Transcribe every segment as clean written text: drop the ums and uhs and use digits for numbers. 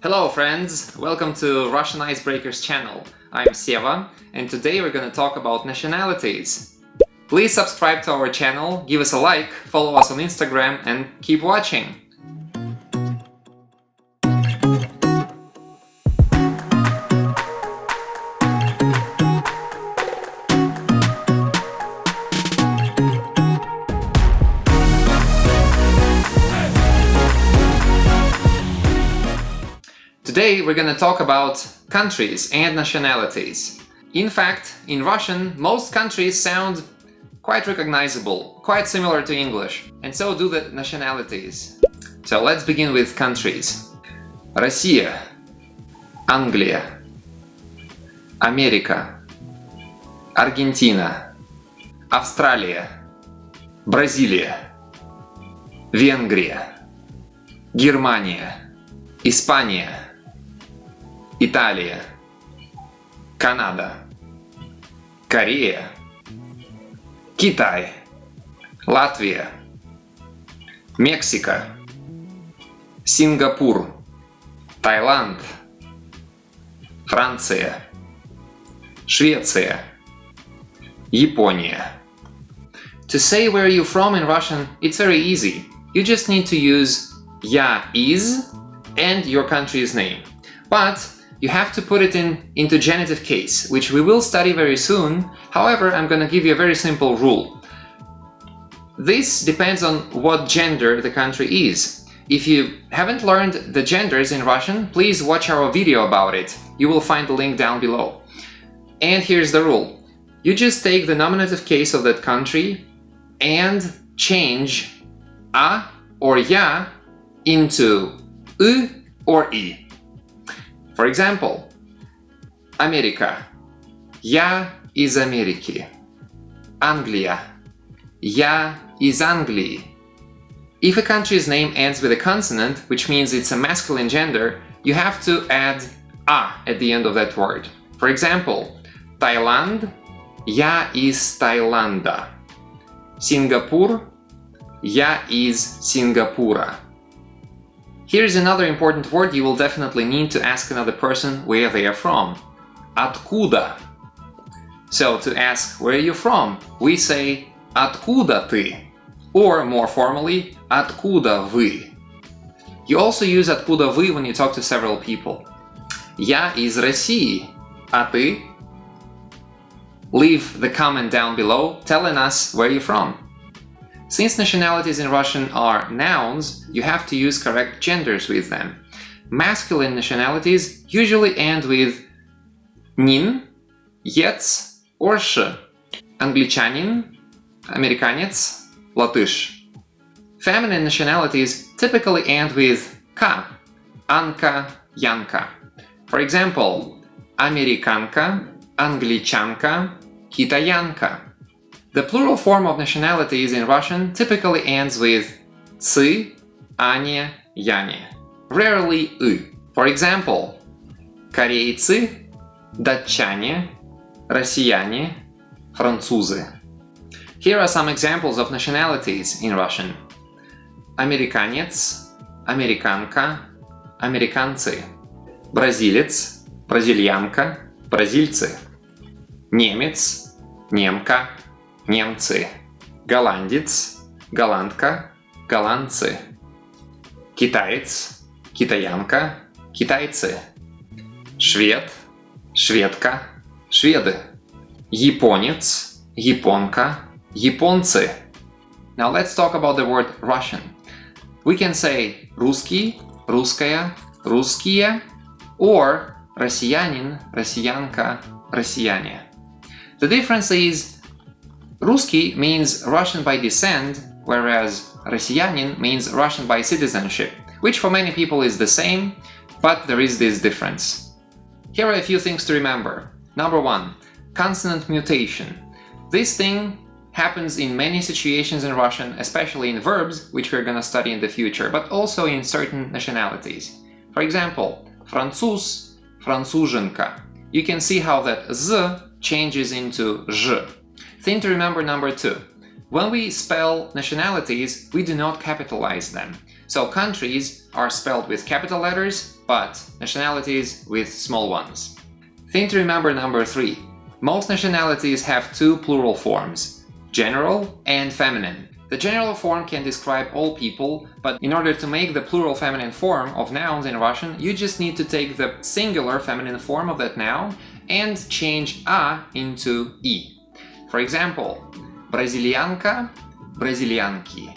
Hello friends, welcome to Russian Icebreakers channel. I'm Seva and today we're gonna talk about nationalities. Please subscribe to our channel, give us a like, follow us on Instagram and keep watching. Today we're going to talk about countries and nationalities. In fact, in Russian, most countries sound quite recognizable, quite similar to English, and so do the nationalities. So let's begin with countries. Россия, Anglia, America, Argentina, Australia, Бразилия, Венгрия, Германия, Испания, Italia, Canada, Korea, Китай, Latvia, Mexico, Singapore, Thailand, Франция, Швеция, Япония. To say where you're from in Russian, it's very easy. You just need to use "я из" and your country's name. But you have to put it into genitive case, which we will study very soon. However, I'm gonna give you a very simple rule. This depends on what gender the country is. If you haven't learned the genders in Russian, please watch our video about it. You will find the link down below. And here's the rule. You just take the nominative case of that country and change "a" or "я" into "ы" or "и". For example, Америка. Я из Америки. Англия. Я из Англии. If a country's name ends with a consonant, which means it's a masculine gender, you have to add "a" at the end of that word. For example, Таиланд. Я из Таиланда. Сингапур. Я из Сингапура. Here's another important word you will definitely need to ask another person where they are from. Откуда? So to ask where you're from, we say Откуда ты? Or more formally, Откуда вы? You also use Откуда вы when you talk to several people. Я из России. А ты? Leave the comment down below telling us where you're from. Since nationalities in Russian are nouns, you have to use correct genders with them. Masculine nationalities usually end with нин, ец or ш. Англичанин, американец, латыш. Feminine nationalities typically end with ka, Anka, Yanka. For example, американка, англичанка, китаянка. The plural form of nationalities in Russian typically ends with цы, ане, яне. Rarely ы. For example, корейцы, датчане, россияне, французы. Here are some examples of nationalities in Russian. Американец, американка, американцы. Бразилец, бразильянка, бразильцы. Немец, немка, немцы. Голландец, голландка, голландцы. Китаец, китаянка, китайцы. Швед, шведка, шведы. Японец, японка, японцы. Now let's talk about the word Russian. We can say русский, русская, русские, or россиянин, россиянка, россияне. The difference is Русский means Russian by descent, whereas Россиянин means Russian by citizenship, which for many people is the same, but there is this difference. Here are a few things to remember. Number one, consonant mutation. This thing happens in many situations in Russian, especially in verbs, which we're gonna study in the future, but also in certain nationalities. For example, француз, француженка. You can see how that z changes into zh. Thing to remember number two. When we spell nationalities, we do not capitalize them. So countries are spelled with capital letters but nationalities with small ones. Thing to remember number 3. Most nationalities have 2 plural forms, general and feminine. The general form can describe all people, but in order to make the plural feminine form of nouns in Russian, you just need to take the singular feminine form of that noun and change a into i. For example, Бразильянка, бразильянки,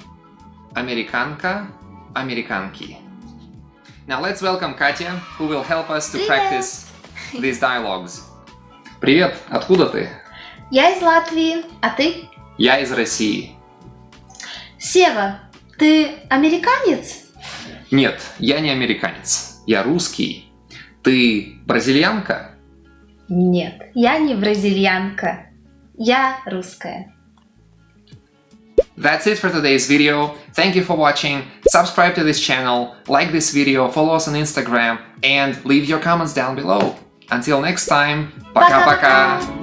Американка, американки. Now let's welcome Katya, who will help us to practice these dialogues. Привет, откуда ты? Я из Латвии, а ты? Я из России. Сева, ты американец? Нет, я не американец, я русский. Ты бразильянка? Нет, я не бразильянка, я русская. That's it for today's video. Thank you for watching. Subscribe to this channel, like this video, follow us on Instagram, and leave your comments down below. Until next time, пока-пока!